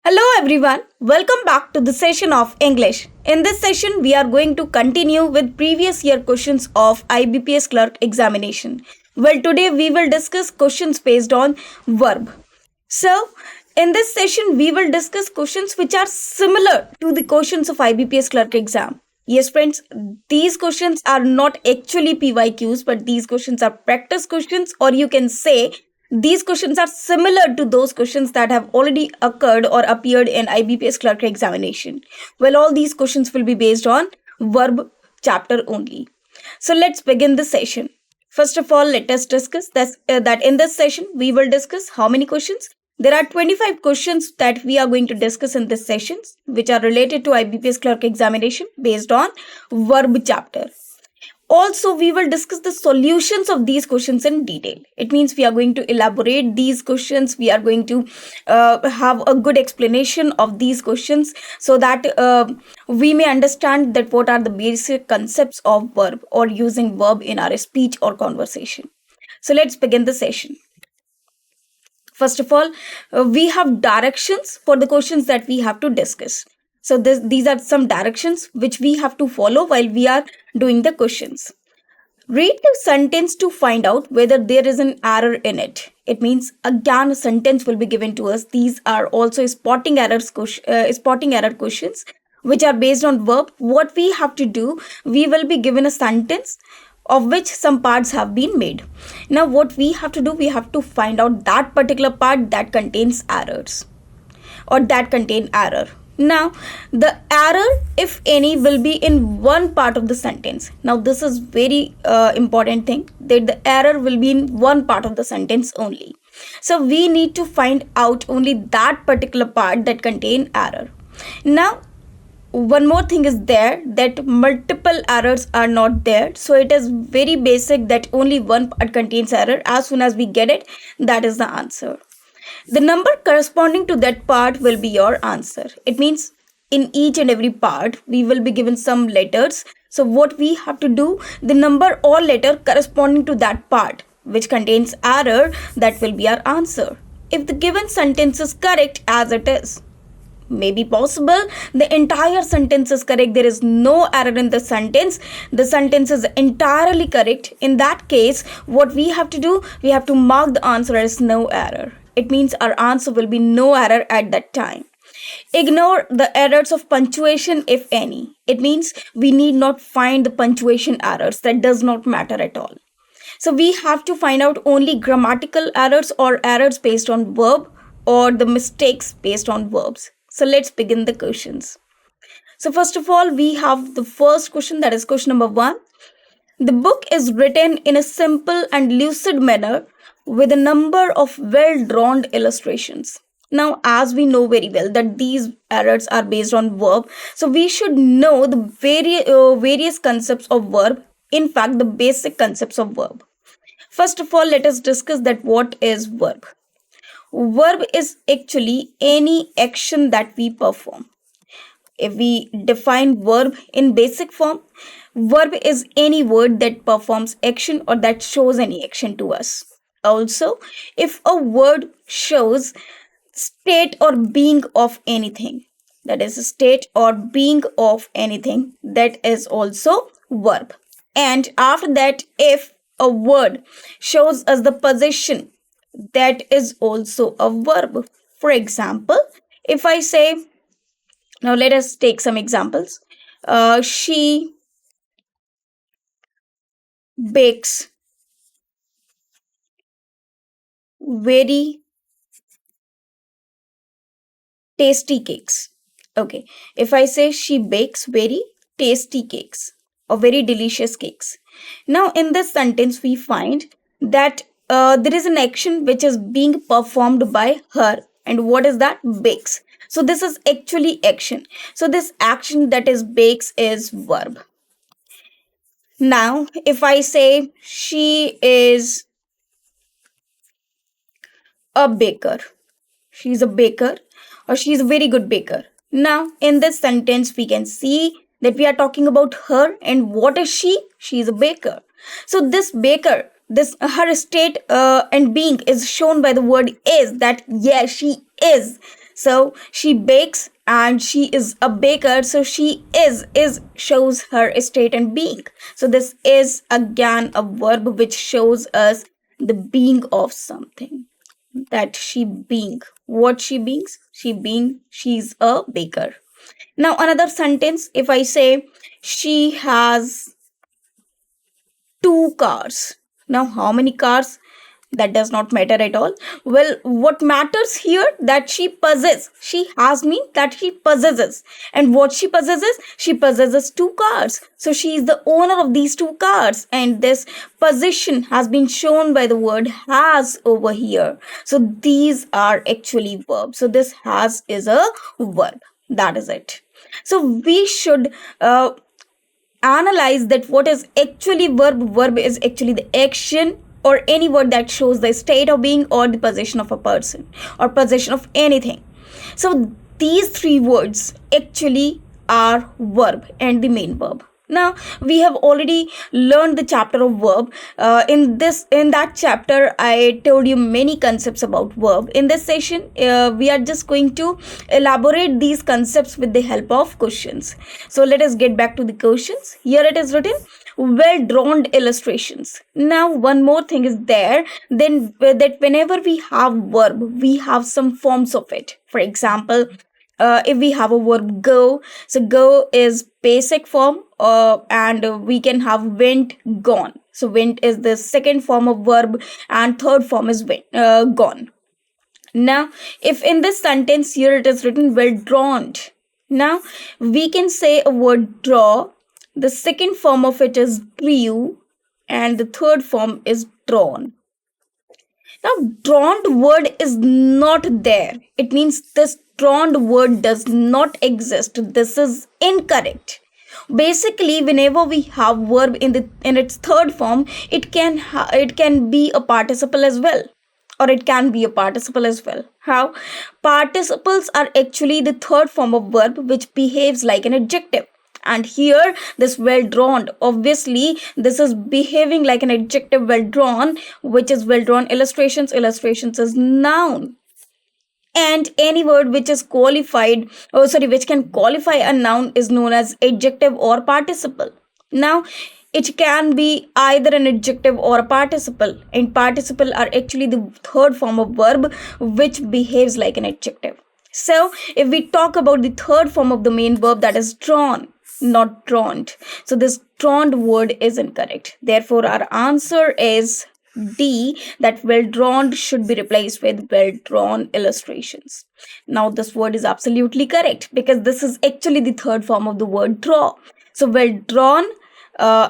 Hello everyone, welcome back to the session of English. In this session, we are going to continue with previous year questions of IBPS clerk examination. Well, today we will discuss questions based on verb. So, in this session, we will discuss questions which are similar to the questions of IBPS clerk exam. Yes, friends, these questions are not actually PYQs, but these questions are practice questions, or you can say these questions are similar to those questions that have already occurred or appeared in IBPS clerk examination. Well, all these questions will be based on verb chapter only. So let's begin the session. First of all, let us discuss that in this session we will discuss how many questions. There are 25 questions that we are going to discuss in this session, which are related to IBPS clerk examination based on verb chapter. Also, we will discuss the solutions of these questions in detail. It means we are going to elaborate these questions. We are going to have a good explanation of these questions so that we may understand that what are the basic concepts of verb or using verb in our speech or conversation. So let's begin the session. First of all, we have directions for the questions that we have to discuss. So these are some directions which we have to follow while we are doing the questions. Read the sentence to find out whether there is an error in it. It means again a sentence will be given to us. These are also spotting error questions which are based on verb. What we have to do, we will be given a sentence of which some parts have been made. Now what we have to do, we have to find out that particular part that contains errors or that contain error. Now, the error, if any, will be in one part of the sentence. Now, this is very important thing that the error will be in one part of the sentence only. So, we need to find out only that particular part that contain error. Now, one more thing is there that multiple errors are not there. So, it is very basic that only one part contains error. As soon as we get it, that is the answer. The number corresponding to that part will be your answer. It means in each and every part, we will be given some letters. So what we have to do, the number or letter corresponding to that part which contains error, that will be our answer. If the given sentence is correct as it is, may be possible the entire sentence is correct, there is no error in the sentence is entirely correct. In that case, what we have to do, we have to mark the answer as no error. It means our answer will be no error at that time. Ignore the errors of punctuation if any. It means we need not find the punctuation errors, that does not matter at all. So we have to find out only grammatical errors or errors based on verb or the mistakes based on verbs. So let's begin the questions. So first of all, we have the first question, that is question number 1. The book is written in a simple and lucid manner with a number of well-drawn illustrations. Now, as we know very well that these errors are based on verb, so we should know the various concepts of verb, in fact, the basic concepts of verb. First of all, let us discuss that what is verb. Verb is actually any action that we perform. If we define verb in basic form, verb is any word that performs action or that shows any action to us. Also, if a word shows state or being of anything, that is a state or being of anything, that is also verb. And after that, if a word shows us the position, that is also a verb. For example, if I say, now let us take some examples. She bakes very tasty cakes. Okay, if I say she bakes very tasty cakes or very delicious cakes. Now, in this sentence, we find that there is an action which is being performed by her. And what is that? Bakes. So, this is actually action. So, this action that is bakes is verb. Now, if I say she is a baker, she's a baker or she's a very good baker. Now, in this sentence, we can see that we are talking about her, and what is she? She is a baker. So, this baker, this her state and being is shown by the word is, that yes, she is So she bakes and she is a baker. So she is shows her state and being. So this is again a verb which shows us the being of something. That she being. What she beings? She's a baker. Now another sentence, if I say she has two cars. Now, how many cars? That does not matter at all. Well, what matters here that she possesses. She has mean that she possesses. And what she possesses? She possesses two cars. So she is the owner of these two cars. And this possession has been shown by the word has over here. So these are actually verbs. So this has is a verb. That is it. So we should analyze that what is actually verb is actually the action or any word that shows the state of being or the possession of a person or possession of anything. So these three words actually are verb and the main verb. Now we have already learned the chapter of verb. In that chapter I told you many concepts about verb. In this session we are just going to elaborate these concepts with the help of questions. So let us get back to the questions. Here it is written, well drawn illustrations. Now one more thing is there, then that whenever we have verb we have some forms of it. For example, if we have a verb go, so go is basic form, and we can have went, gone. So went is the second form of verb and third form is went, gone. Now if in this sentence here it is written well drawn. Now we can say a word draw, the second form of it is drew, and the third form is drawn. Now, drawn word is not there. It means this drawn word does not exist. This is incorrect. Basically, whenever we have verb in its third form, it can be a participle as well, or it can be a participle as well. How? Participles are actually the third form of verb which behaves like an adjective. And here this well drawn, obviously this is behaving like an adjective well drawn, which is well drawn illustrations is noun. And any word which is qualified, which can qualify a noun is known as adjective or participle. Now it can be either an adjective or a participle, and participle are actually the third form of verb which behaves like an adjective. So if we talk about the third form of the main verb, that is drawn, not drawn. So this drawn word is incorrect. Therefore, our answer is D, that well drawn should be replaced with well drawn illustrations. Now, this word is absolutely correct because this is actually the third form of the word draw. So, well drawn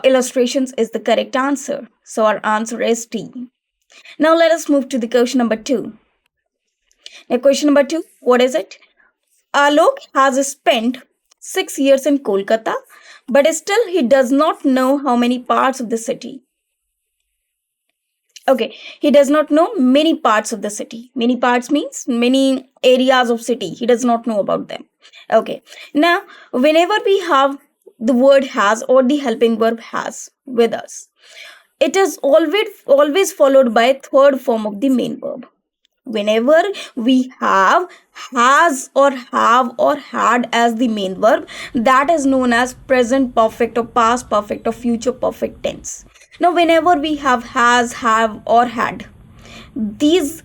illustrations is the correct answer. So, our answer is D. Now, let us move to the question number 2. Now, question number 2, what is it? Alok has spent 6 years in Kolkata, but still he does not know how many parts of the city. Okay, he does not know many parts of the city. Many parts means many areas of city. He does not know about them. Okay, now whenever we have the word has or the helping verb has with us, it is always followed by third form of the main verb. Whenever we have has or have or had as the main verb, that is known as present perfect or past perfect or future perfect tense. Now whenever we have has, have or had, these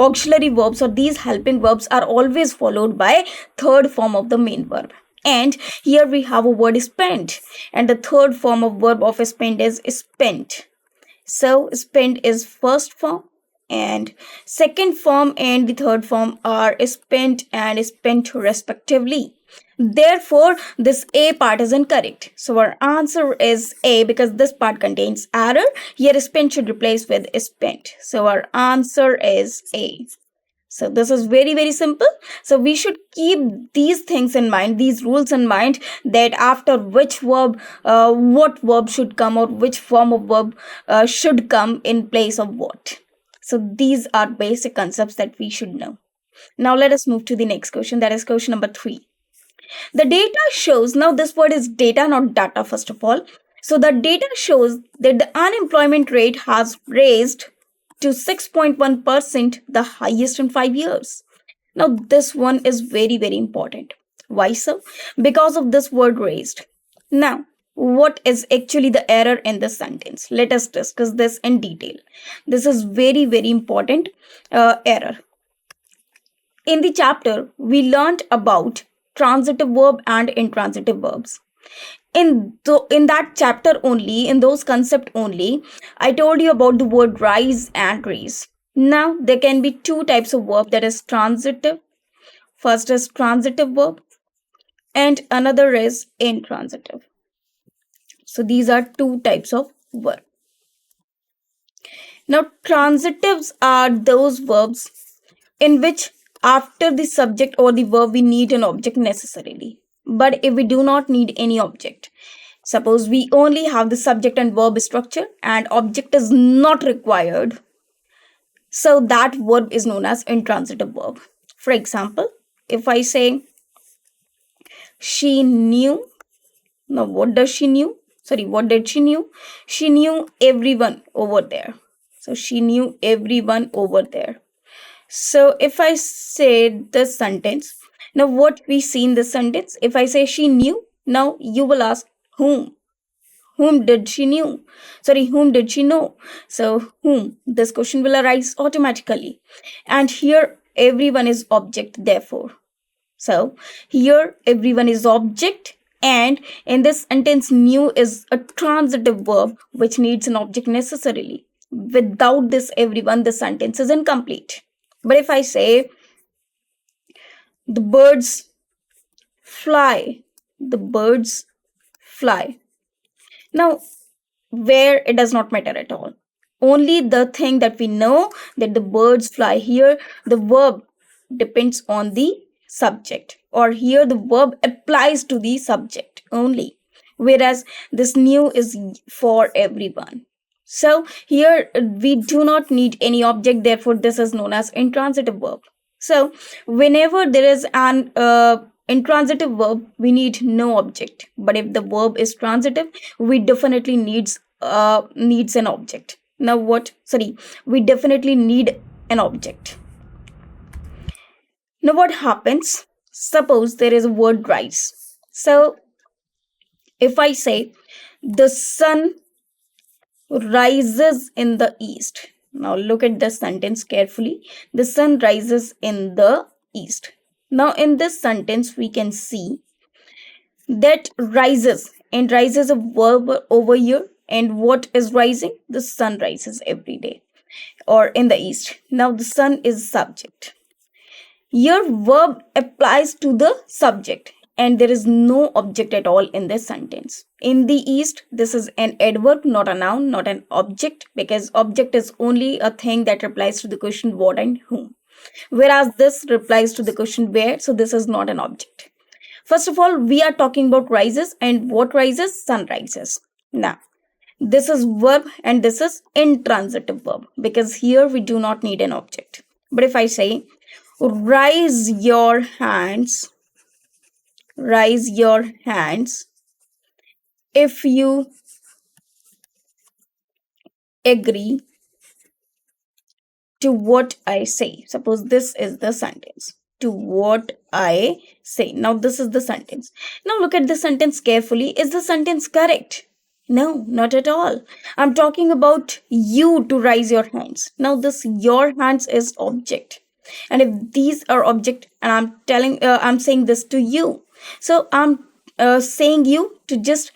auxiliary verbs or these helping verbs are always followed by third form of the main verb. And here we have a word spent, and the third form of verb of spent is spent. So spent is first form, and second form and the third form are spent and spent respectively. Therefore, this A part is incorrect. So our answer is A because this part contains error. Here spent should replace with spent. So our answer is A. So this is very, very simple. So we should keep these things in mind, these rules in mind, that after which verb, what verb should come, or which form of verb should come in place of what. So these are basic concepts that we should know. Now let us move to the next question. That is question number 3. The data shows, now this word is data, not data first of all. So the data shows that the unemployment rate has raised to 6.1%, the highest in 5 years. Now, this one is very, very important. Why so? Because of this word raised. Now, what is actually the error in this sentence? Let us discuss this in detail. This is very, very important error. In the chapter, we learned about transitive verb and intransitive verbs. In that chapter only, in those concept only, I told you about the word rise and raise. Now, there can be two types of verb, that is transitive. First is transitive verb and another is intransitive. So these are two types of verb. Now, transitives are those verbs in which after the subject or the verb we need an object necessarily. But if we do not need any object, suppose we only have the subject and verb structure and object is not required, so that verb is known as intransitive verb. For example, if I say she knew, now what does she knew? Sorry, what did she knew? She knew everyone over there. So she knew everyone over there. So if I say this sentence, now what we see in this sentence, if I say she knew, now you will ask whom? Whom did she knew? Sorry, whom did she know? So whom? This question will arise automatically. And here everyone is object therefore. So here everyone is object, and in this sentence knew is a transitive verb which needs an object necessarily. Without this everyone, the sentence is incomplete. But if I say the birds fly, the birds fly. Now, where it does not matter at all. Only the thing that we know that the birds fly, here the verb depends on the subject, or here the verb applies to the subject only, whereas this new is for everyone. So here we do not need any object, therefore this is known as intransitive verb. So whenever there is an intransitive verb, we need no object. But if the verb is transitive, we definitely needs an object. Now what? Sorry, we definitely need an object. Now what happens? Suppose there is a word rise. So if I say the sun rises in the east. Now look at the sentence carefully. The sun rises in the east. Now in this sentence we can see that rises, and rises a verb over here, and what is rising? The sun rises every day or in the east. Now the sun is subject. Your verb applies to the subject and there is no object at all in this sentence. In the east, this is an adverb, not a noun, not an object, because object is only a thing that replies to the question what and whom. Whereas this replies to the question where, so this is not an object. First of all, we are talking about rises, and what rises? Sun rises. Now, this is verb and this is intransitive verb, because here we do not need an object. But if I say, raise your hands if you agree to what I say. Suppose this is the sentence. To what I say. Now this is the sentence. Now look at the sentence carefully. Is the sentence correct? No, not at all. I'm talking about you to raise your hands. Now this your hands is object. And if these are object and I'm saying this to you, so I'm saying you to just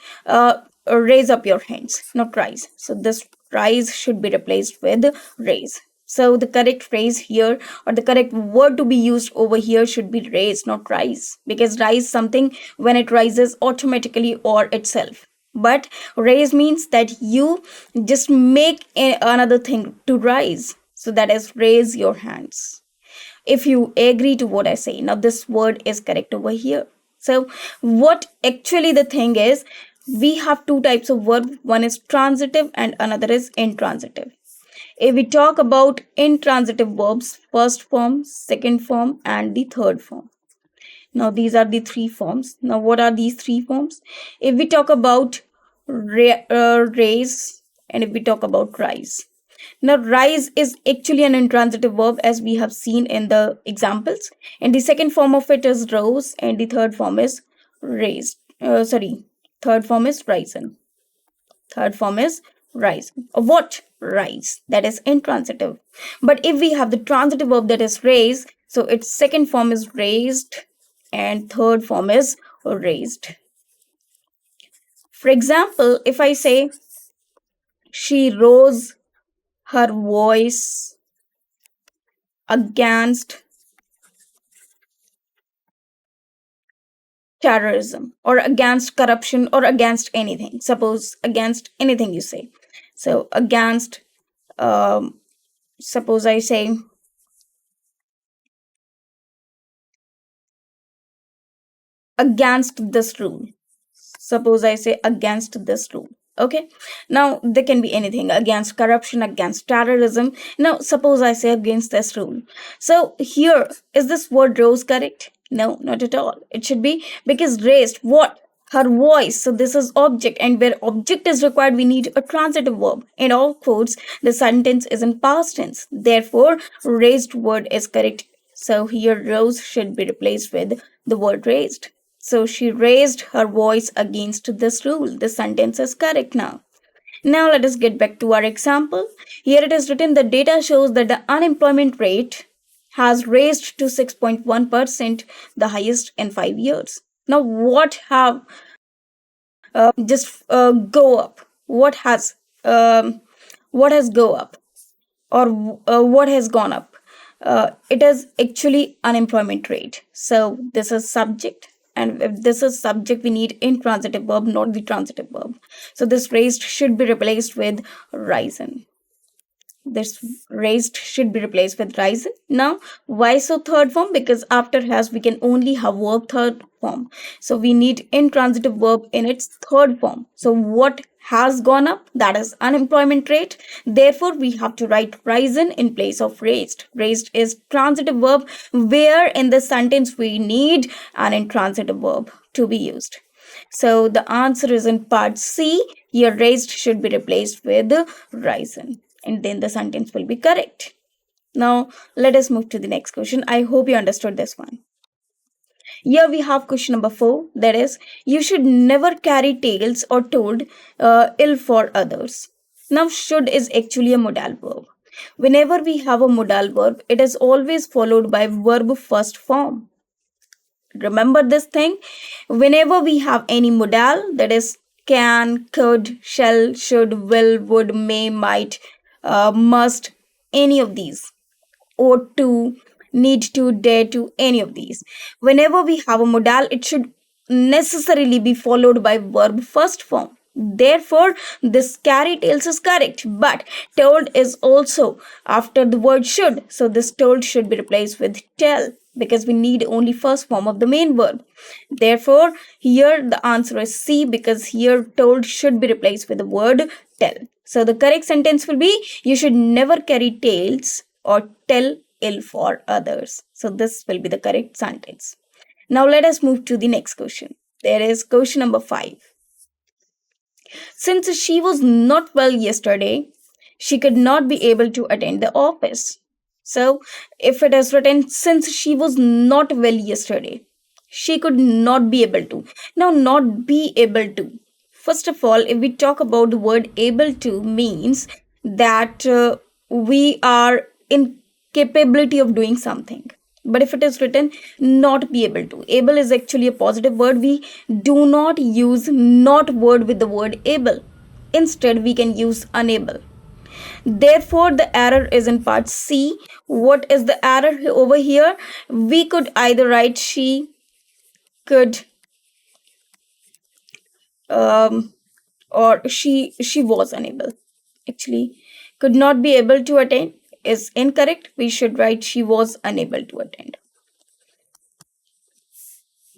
raise up your hands, not rise. So this rise should be replaced with raise. So the correct phrase here, or the correct word to be used over here, should be raise, not rise, because rise something when it rises automatically or itself. But raise means that you just make another thing to rise. So that is raise your hands if you agree to what I say. Now this word is correct over here. So what actually the thing is, we have two types of verb. One is transitive and another is intransitive. If we talk about intransitive verbs, first form, second form and the third form. Now these are the three forms. Now what are these three forms? If we talk about raise and if we talk about rise. Now, rise is actually an intransitive verb as we have seen in the examples. And the second form of it is rose, and the third form is raised. Third form is risen. Third form is rise. What? Rise. That is intransitive. But if we have the transitive verb that is raise, so its second form is raised and third form is raised. For example, if I say she rose her voice against terrorism or against corruption or against anything. Suppose against anything you say. So against, suppose I say against this rule. Suppose I say against this rule. Okay. Now there can be anything against corruption, against terrorism. Now suppose I say against this rule. So here, is this word rose correct? No, not at all. It should be because raised what? Her voice. So this is object, and where object is required, we need a transitive verb. In all quotes, the sentence is in past tense. Therefore, raised word is correct. So here rose should be replaced with the word raised. So she raised her voice against this rule. The sentence is correct now. Now let us get back to our example. Here it is written the data shows that the unemployment rate has raised to 6.1%, the highest in 5 years. Now go up? What has go up? Or what has gone up? It is actually unemployment rate. So this is subject, and if this is subject, we need intransitive verb, not the transitive verb. So this raised should be replaced with risen. This raised should be replaced with risen. Now, why so third form? Because after has we can only have verb third form. So we need intransitive verb in its third form. So what has gone up? That is unemployment rate. Therefore, we have to write risen in place of raised. Raised is transitive verb, where in the sentence we need an intransitive verb to be used. So the answer is in part C. Here raised should be replaced with risen, and then the sentence will be correct. Now let us move to the next question. I hope you understood this one. Here we have question number 4, that is, you should never carry tales or told ill for others. Now should is actually a modal verb. Whenever we have a modal verb, it is always followed by verb first form. Remember this thing. Whenever we have any modal, that is can, could, shall, should, will, would, may, might, must, any of these, ought to, need to, dare to, any of these, whenever we have a modal, it should necessarily be followed by verb first form. Therefore, this carry tales is correct, but told is also after the word should. So this told should be replaced with tell, because we need only first form of the main verb. Therefore, here the answer is C, because here told should be replaced with the word tell. So the correct sentence will be you should never carry tales or tell ill for others. So this will be the correct sentence. Now let us move to the next question. There is question number 5. Since she was not well yesterday, she could not be able to attend the office. So, if it is written, since she was not well yesterday, she could not be able to. Now, not be able to. First of all, if we talk about the word able to, means that we are incapability of doing something. But if it is written not be able to, able is actually a positive word. We do not use not word with the word able. Instead, we can use unable. Therefore, the error is in part C. What is the error over here? We could either write she could or she was unable. Actually, could not be able to attend is incorrect. We should write she was unable to attend.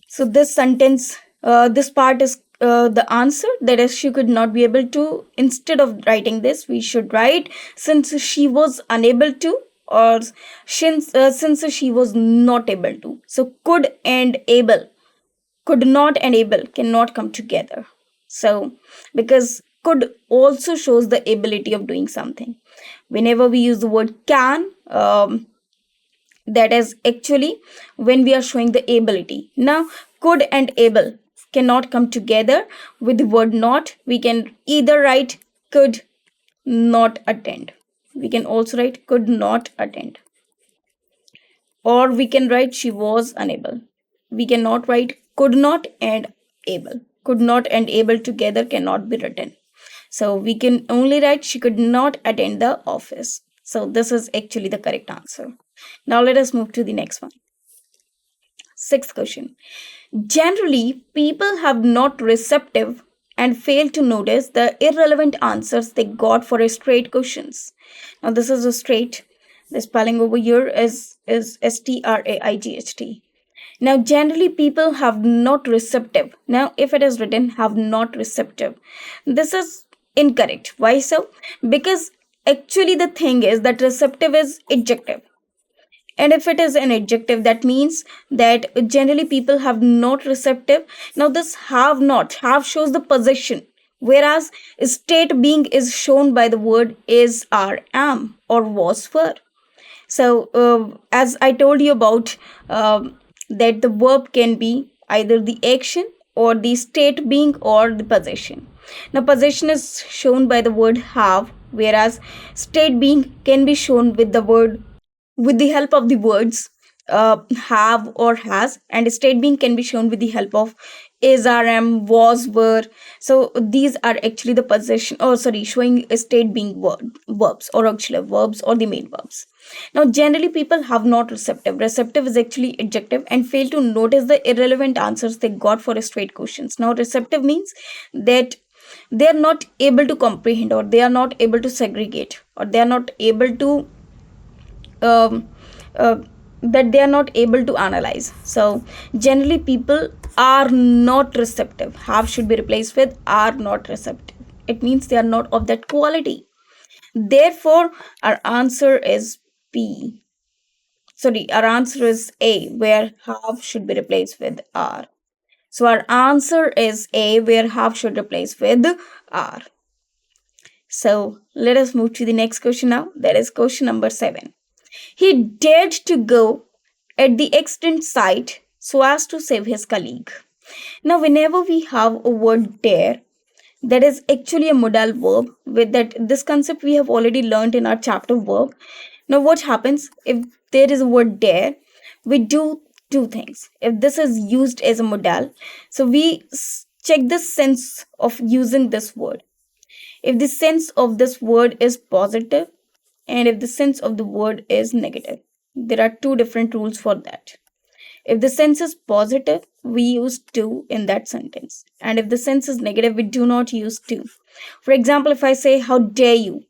So this sentence, this part is the answer, that is she could not be able to. Instead of writing this, we should write since she was unable to, or since she was not able to. So could and able, could not and able cannot come together. So because could also shows the ability of doing something. Whenever we use the word can, that is actually when we are showing the ability. Now, could and able cannot come together with the word not. We can either write could not attend. We can also write could not attend. Or we can write she was unable. We cannot write could not and able. Could not and able together cannot be written. So we can only write she could not attend the office. So this is actually the correct answer. Now let us move to the next one. Sixth question. Generally, people have not receptive and fail to notice the irrelevant answers they got for a straight questions. Now this is a straight. The spelling over here is STRAIGHT. Now generally people have not receptive. Now if it is written have not receptive, this is incorrect. Why so? Because actually the thing is that receptive is adjective, and if it is an adjective, that means that generally people have not receptive. Now this have shows the possession, whereas state being is shown by the word is, are, am, or was, were. So as I told you about, that the verb can be either the action or the state being or the possession. Now possession is shown by the word have, whereas state being can be shown with the word, with the help of the words have or has, and state being can be shown with the help of is, are, am, was, were. So these are actually the possession, or sorry, showing a state being verbs or auxiliary verbs or the main verbs. Now generally people have not receptive. Receptive is actually adjective and fail to notice the irrelevant answers they got for a straight questions. Now receptive means that they are not able to comprehend, or they are not able to segregate, or they are not able to um, uh, that they are not able to analyze. So generally people are not receptive. Have should be replaced with are not receptive. It means they are not of that quality. Therefore our answer is B. Sorry, our answer is A, where have should be replaced with are. So our answer is A, where have should replace with are. So let us move to the next question now. That is question number 7. He dared to go at the extent site so as to save his colleague. Now, whenever we have a word dare, that is actually a modal verb. With that, this concept we have already learned in our chapter verb. Now, what happens if there is a word dare? We do two things. If this is used as a modal, so we check the sense of using this word. If the sense of this word is positive, and if the sense of the word is negative, there are two different rules for that. If the sense is positive, we use to in that sentence, and if the sense is negative, we do not use to. For example, if I say how dare you,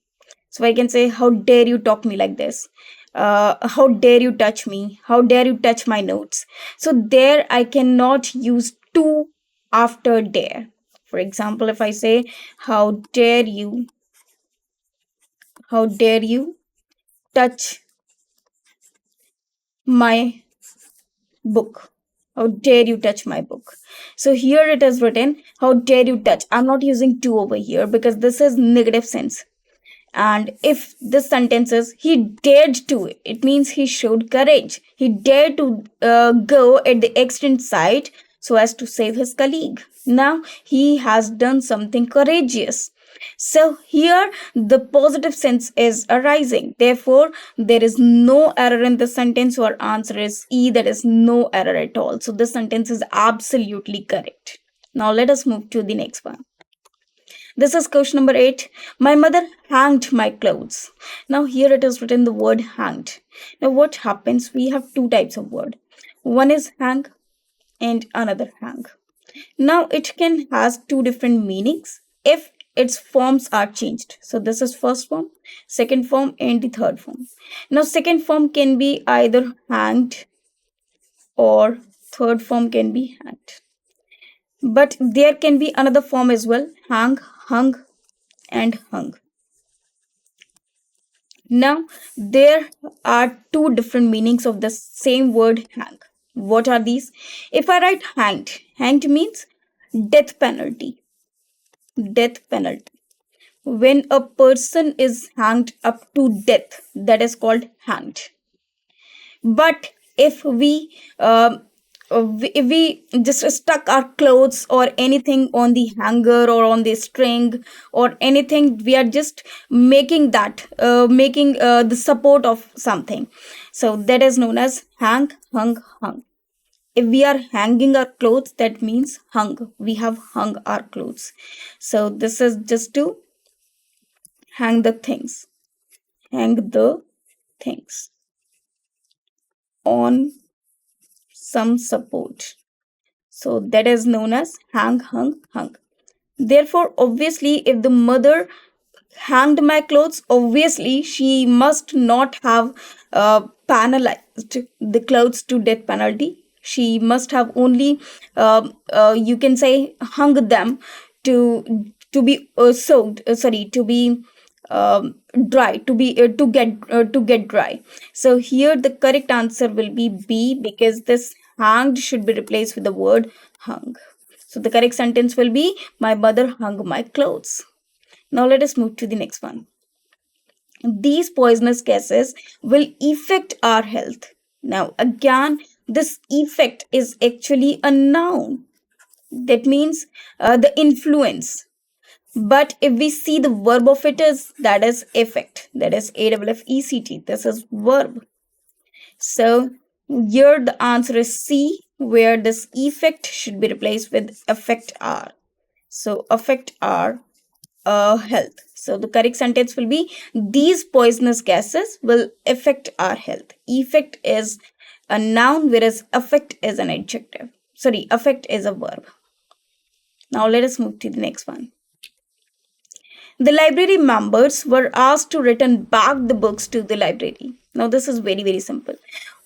so I can say how dare you talk me like this, how dare you touch me, how dare you touch my notes. So there I cannot use to after dare. For example, if I say how dare you, how dare you touch my book, how dare you touch my book. So here it is written how dare you touch. I'm not using to over here because this is negative sense. And if this sentence is he dared to, it means he showed courage. He dared to go at the extent site so as to save his colleague. Now he has done something courageous. So here the positive sense is arising. Therefore, there is no error in the sentence. So our answer is E, that is no error at all. So this sentence is absolutely correct. Now let us move to the next one. This is question number 8. My mother hanged my clothes. Now here it is written the word hanged. Now what happens? We have two types of word. One is hang and another hang. Now it can has two different meanings if its forms are changed. So this is first form, second form, and the third form. Now second form can be either hanged or third form can be hanged. But there can be another form as well, hang, hung, and hung. Now there are two different meanings of the same word hang. What are these? If I write hanged, hanged means death penalty. Death penalty. when a person is hanged up to death, that is called hanged. But if we just stuck our clothes or anything on the hanger or on the string or anything, we are just making the support of something, so that is known as hang, hung, hung. If we are hanging our clothes, that means hung, we have hung our clothes. So this is just to hang the things, hang the things on some support. So that is known as hang, hung, hung. Therefore, obviously, if the mother hanged my clothes, obviously she must not have penalized the clothes to death penalty. She must have only, you can say, hung them to be soaked. Sorry, to be dry, to get dry. So here the correct answer will be B, because this hanged should be replaced with the word hung. So the correct sentence will be, my mother hung my clothes. Now let us move to the next one. These poisonous gases will affect our health. Now again, this effect is actually a noun. That means the influence. But if we see the verb of it is, that is effect. That is AFFECT. This is verb. So here the answer is C, where this effect should be replaced with affect R. So affect our health. So the correct sentence will be, these poisonous gases will affect our health. Effect is a noun, whereas affect is an adjective. Sorry, affect is a verb. Now let us move to the next one. The library members were asked to return back the books to the library. Now this is very, very simple.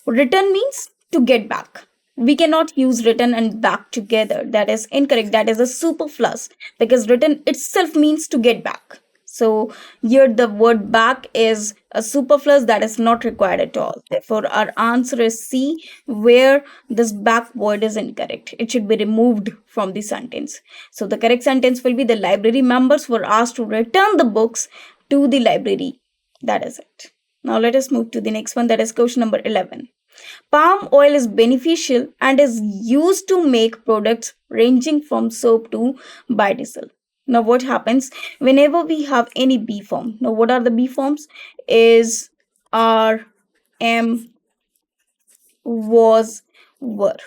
Return means to get back. We cannot use return and back together. That is incorrect. That is a superfluous, because return itself means to get back. So here the word back is a superfluous that is not required at all. Therefore, our answer is C, where this back word is incorrect. It should be removed from the sentence. So the correct sentence will be, the library members were asked to return the books to the library. That is it. Now let us move to the next one. That is question number 11. Palm oil is beneficial and is used to make products ranging from soap to biodiesel. Now, what happens whenever we have any B form? Now, what are the B forms? Is, are, am, was, were.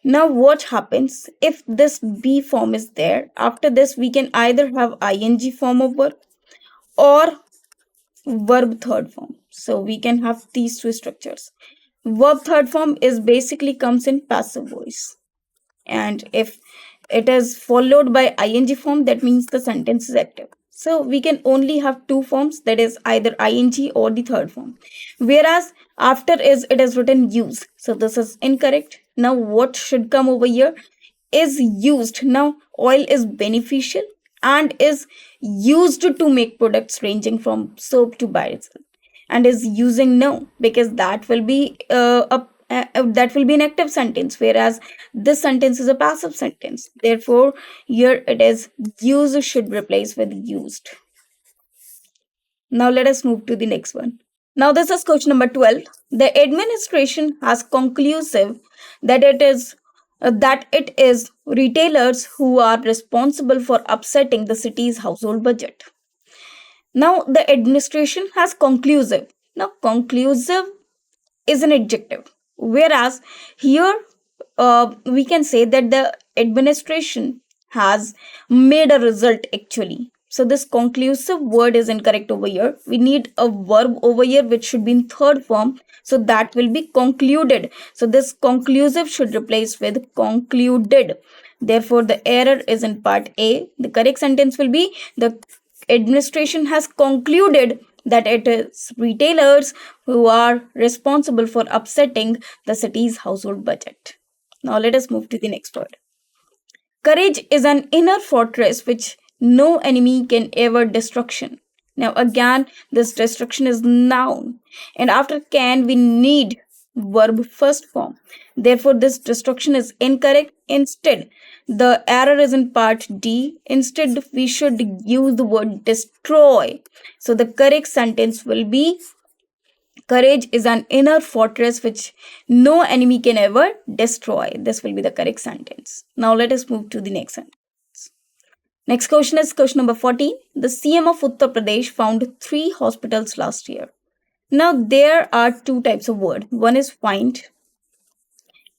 Now, what happens if this B form is there? After this, we can either have ing form of verb or verb third form. So we can have these two structures. Verb third form is basically comes in passive voice, and if it is followed by ing form, that means the sentence is active. So we can only have two forms, that is either ing or the third form. Whereas after is, it is written use. So this is incorrect. Now what should come over here? Is used. Now oil is beneficial and is used to make products ranging from soap to biodiesel, and is using, no, because that will be that will be an active sentence, whereas this sentence is a passive sentence. Therefore here it is used should replace with used. Now let us move to the next one. Now this is question number 12. The administration has conclusive that it is retailers who are responsible for upsetting the city's household budget. Now the administration has conclusive. Now conclusive is an adjective, whereas here we can say that the administration has made a result actually. So this conclusive word is incorrect over here. We need a verb over here which should be in third form, so that will be concluded. So this conclusive should replace with concluded. Therefore the error is in part A. The correct sentence will be, the administration has concluded that it is retailers who are responsible for upsetting the city's household budget. Now let us move to the next word. Courage is an inner fortress which no enemy can ever destruction. Now again, this destruction is noun, and after can we need verb first form. Therefore, this destruction is incorrect. Instead, the error is in part D. Instead, we should use the word destroy. So the correct sentence will be, courage is an inner fortress which no enemy can ever destroy. This will be the correct sentence. Now let us move to the next sentence. Next question is question number 14. The CM of Uttar Pradesh found 3 hospitals last year. Now there are two types of word. One is find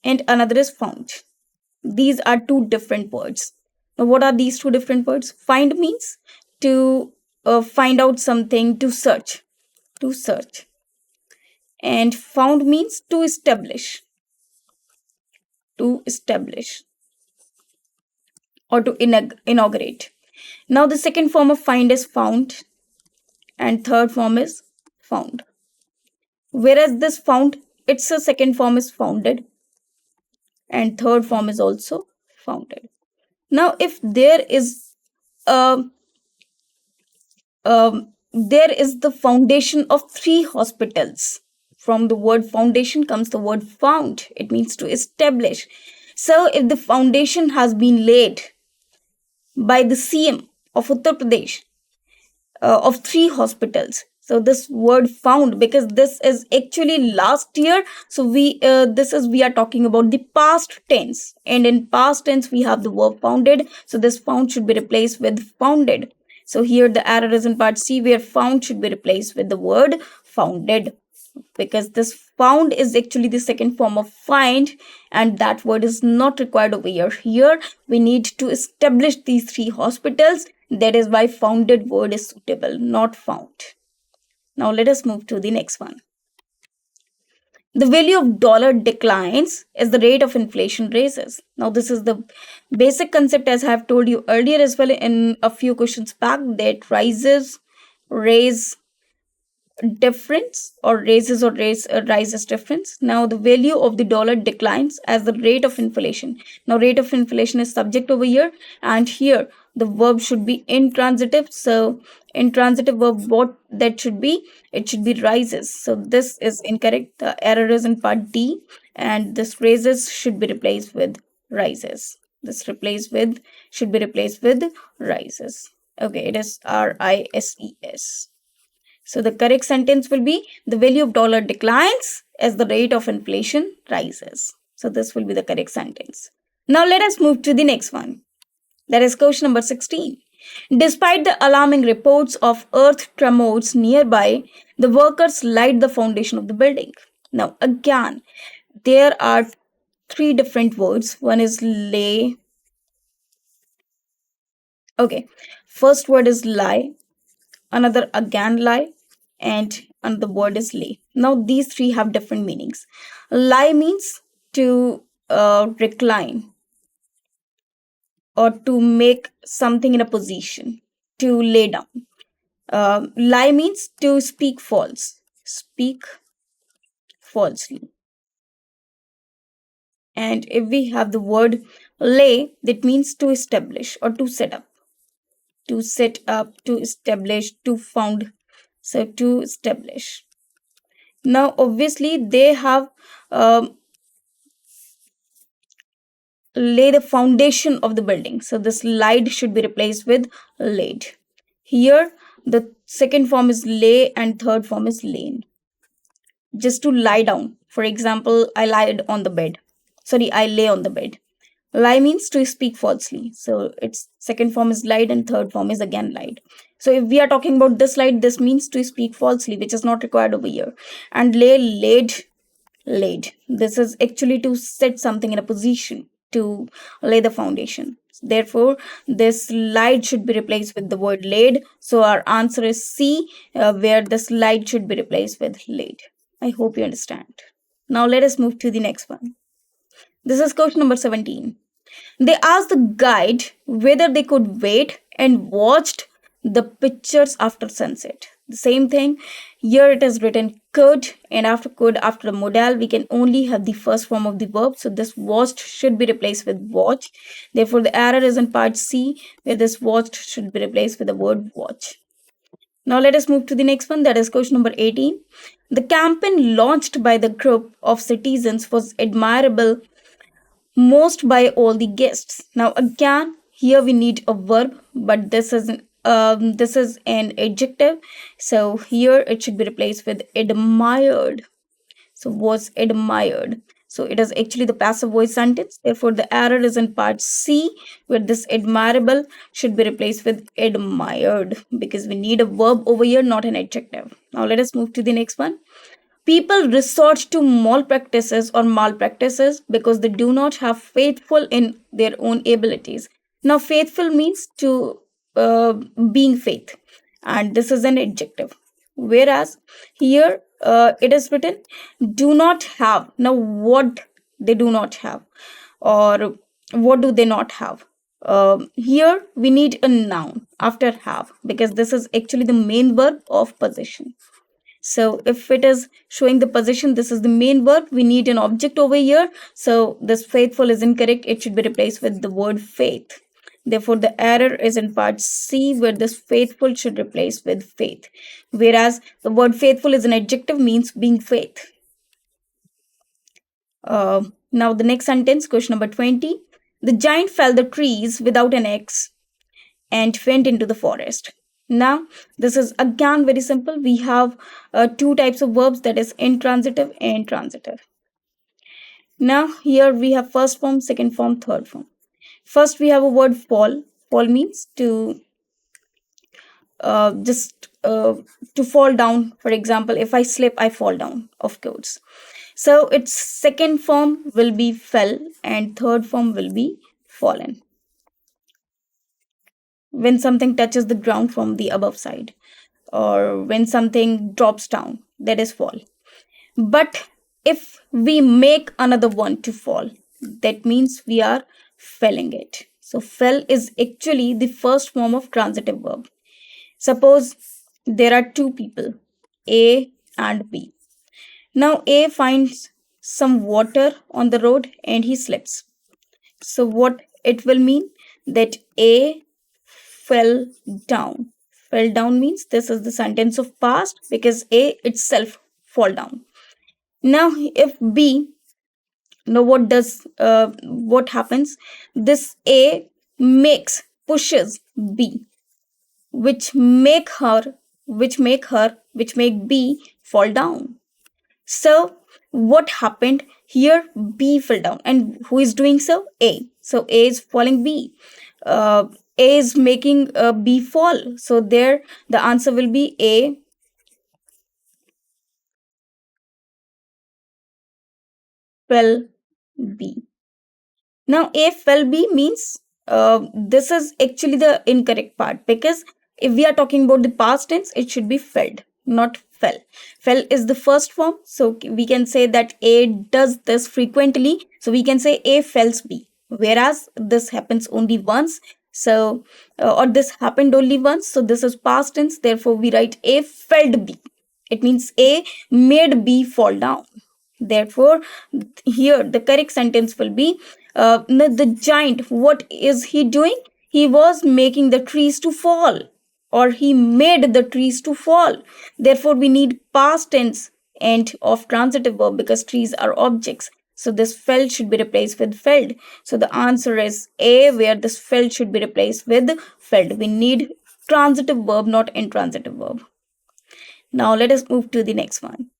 and another is found. These are two different words. Now what are these two different words? Find means to find out something, to search. To search. And found means to establish. To establish. Or to inaugurate. Now the second form of find is found and third form is found. Whereas this found, its a second form is founded and third form is also founded. Now if there is a there is the foundation of 3 hospitals. From the word foundation comes the word found. It means to establish. So if the foundation has been laid by the CM of Uttar Pradesh of 3 hospitals. So this word found, because this is actually last year, so we are talking about the past tense, and in past tense we have the verb founded, so this found should be replaced with founded. So here the error is in part C, where found should be replaced with the word founded, because this found is actually the second form of find, and that word is not required over here. Here we need to establish these 3 hospitals. That is why founded word is suitable, not found. Now let us move to the next one. The value of dollar declines as the rate of inflation raises. Now this is the basic concept, as I have told you earlier as well in a few questions back, that rises, raise, difference, or rises difference. Now the value of the dollar declines as the rate of inflation. Now rate of inflation is subject over here, and here the verb should be intransitive. So intransitive verb, what that should be? It should be rises. So this is incorrect. The error is in part D, and this raises should be replaced with rises. This replaced with should be replaced with rises. Okay, it is RISES. So the correct sentence will be, the value of dollar declines as the rate of inflation rises. So this will be the correct sentence. Now let us move to the next one. That is question number 16. Despite the alarming reports of earth tremors nearby, the workers light the foundation of the building. Now again, there are 3 different words. One is lay. Okay, first word is lie, another again lie, and another word is lay. Now these 3 have different meanings. Lie means to recline or to make something in a position, to lay down. Lie means to speak false, speak falsely. And if we have the word lay, that means to establish or to set up. To set up, to establish, to found. So to establish. Now obviously they have lay the foundation of the building. So this lied should be replaced with laid. Here the second form is lay and third form is lain. Just to lie down. For example, I lied on the bed. Sorry, I lay on the bed. Lie means to speak falsely. So its second form is lied and third form is again lied. So if we are talking about this lied, this means to speak falsely, which is not required over here. And lay, laid. This is actually to set something in a position, to lay the foundation. Therefore, this lied should be replaced with the word laid. So our answer is C, where this lied should be replaced with laid. I hope you understand. Now let us move to the next one. This is question number 17. They asked the guide whether they could wait and watched the pictures after sunset. The same thing. Here it is written could, and after could, after the modal, we can only have the first form of the verb. So this watched should be replaced with watch. Therefore, the error is in part C, where this watched should be replaced with the word watch. Now let us move to the next one. That is question number 18. The campaign launched by the group of citizens was admirable most by all the guests. Now again, here we need a verb, but this is an adjective. So here it should be replaced with admired. So was admired. So it is actually the passive voice sentence. Therefore, the error is in part C, where this admirable should be replaced with admired because we need a verb over here, not an adjective. Now let us move to the next one. People resort to malpractices or malpractices because they do not have faithful in their own abilities. Now, faithful means to being faith, and this is an adjective. Whereas here it is written do not have. Now, what they do not have, or what do they not have? Here we need a noun after have because this is actually the main verb of possession. So if it is showing the position, this is the main verb. We need an object over here. So this faithful is incorrect. It should be replaced with the word faith. Therefore, the error is in part C, where this faithful should replace with faith. Whereas the word faithful is an adjective, means being faith. Now the next sentence, question number 20. The giant felled the trees without an axe and went into the forest. Now, this is again very simple. We have two types of verbs, that is intransitive and transitive. Now, here we have first form, second form, third form. First, we have a word fall. Fall means to to fall down. For example, if I slip, I fall down, of course. So, its second form will be fell and third form will be fallen. When something touches the ground from the above side, or when something drops down, that is fall. But if we make another one to fall, that means we are felling it. So fell is actually the first form of transitive verb. Suppose there are two people, A and B. Now A finds some water on the road and he slips. So what it will mean, that A fell down. Fell down means this is the sentence of past because A itself fall down. Now if B, now what happens? This A pushes B, which make B fall down. So what happened here? B fell down, and who is doing so? A. So A is falling B. A is making B fall. So there the answer will be A fell B. Now A fell B means this is actually the incorrect part, because if we are talking about the past tense, it should be felled, not fell. Fell is the first form, so we can say that A does this frequently. So we can say A fells B, whereas this happens only once. So or this happened only once. So this is past tense. Therefore, we write A felled B. It means A made B fall down. Therefore, here the correct sentence will be the giant, what is he doing? He was making the trees to fall, or he made the trees to fall. Therefore, we need past tense and of transitive verb because trees are objects. So this fell should be replaced with felled. So the answer is A, where this fell should be replaced with felled. We need transitive verb, not intransitive verb. Now let us move to the next one.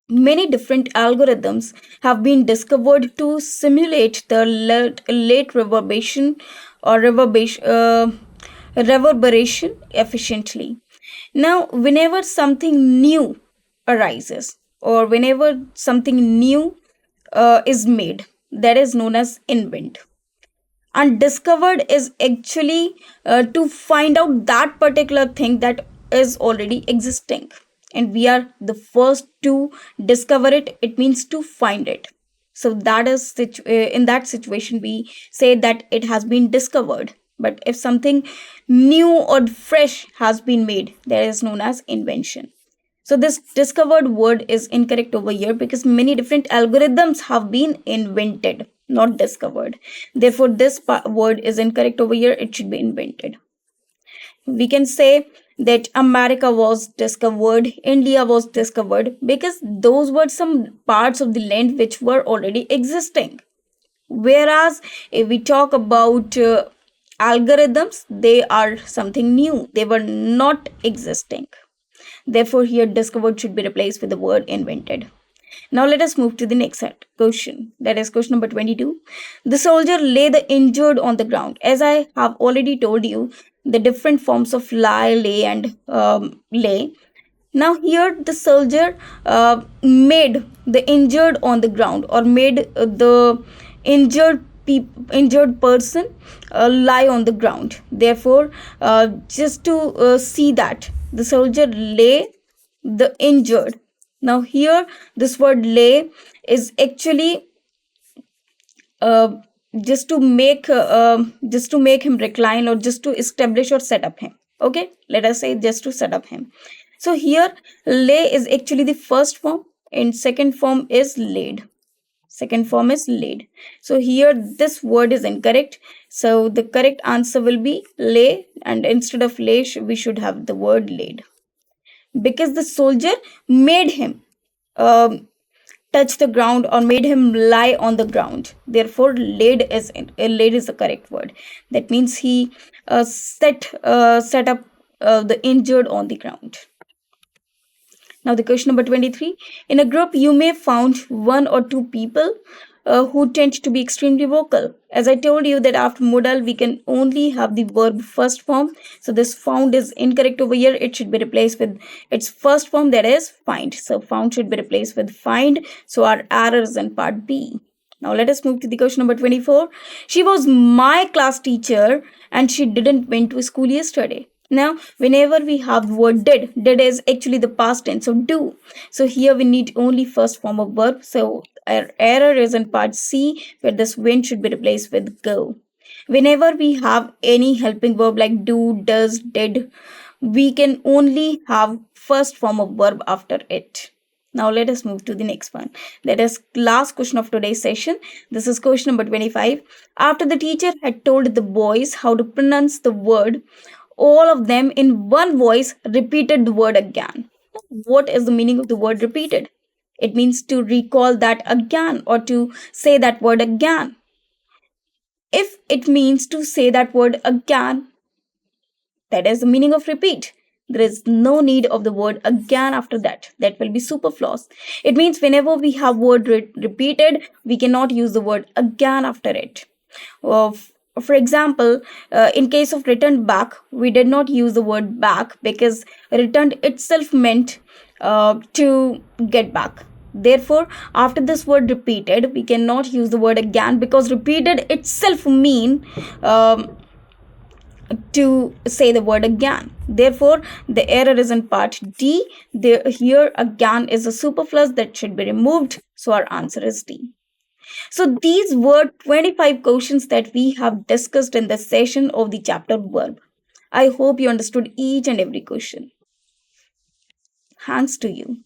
Many different algorithms have been discovered to simulate the late reverberation or reverberation efficiently. Now, whenever something new arises, or whenever something new is made, that is known as invent. Undiscovered is actually to find out that particular thing that is already existing, and we are the first to discover it. It means to find it. So that is in that situation we say that it has been discovered. But if something new or fresh has been made, that is known as invention. So this discovered word is incorrect over here because many different algorithms have been invented, not discovered. Therefore, this word is incorrect over here. It should be invented. We can say that America was discovered, India was discovered, because those were some parts of the land which were already existing. Whereas if we talk about algorithms, they are something new, they were not existing. Therefore, here discovered should be replaced with the word invented. Now let us move to the next set question. That is question number 22. The soldier lay the injured on the ground. As I have already told you, the different forms of lie, lay, and lay. Now here the soldier made the injured on the ground, or made the injured person lie on the ground. Therefore, just to see that the soldier lay the injured. Now here this word lay is actually uh, just to make him recline, or just to establish or set up him. Okay, let us say just to set up him. So here lay is actually the first form, and second form is laid. Second form is laid. So here this word is incorrect. So the correct answer will be lay, and instead of lay we should have the word laid, because the soldier made him um, touch the ground, or made him lie on the ground. Therefore, laid is the correct word. That means he set up the injured on the ground. Now, the question number 23. In a group, you may found one or two people who tend to be extremely vocal. As I told you that after modal, we can only have the verb first form. So this found is incorrect over here. It should be replaced with its first form, that is find. So found should be replaced with find. So our error is in part B. Now let us move to the question number 24. She was my class teacher and she didn't went to school yesterday. Now, whenever we have the word did is actually the past tense of do. So here we need only first form of verb. So our error is in part C, where this went should be replaced with go. Whenever we have any helping verb like do, does, did, we can only have first form of verb after it. Now let us move to the next one. That is last question of today's session. This is question number 25. After the teacher had told the boys how to pronounce the word, all of them in one voice repeated the word again. What is the meaning of the word repeated? It means to recall that again, or to say that word again. If it means to say that word again, that is the meaning of repeat. There is no need of the word again after that. That will be superfluous. It means whenever we have word repeated, we cannot use the word again after it. For example, in case of returned back, we did not use the word back because returned itself meant to get back. Therefore, after this word repeated, we cannot use the word again, because repeated itself mean to say the word again. Therefore, the error is in part D. Here again is a superfluous that should be removed. So our answer is D. So these were 25 questions that we have discussed in this session of the chapter verb. I hope you understood each and every question. Thanks to you.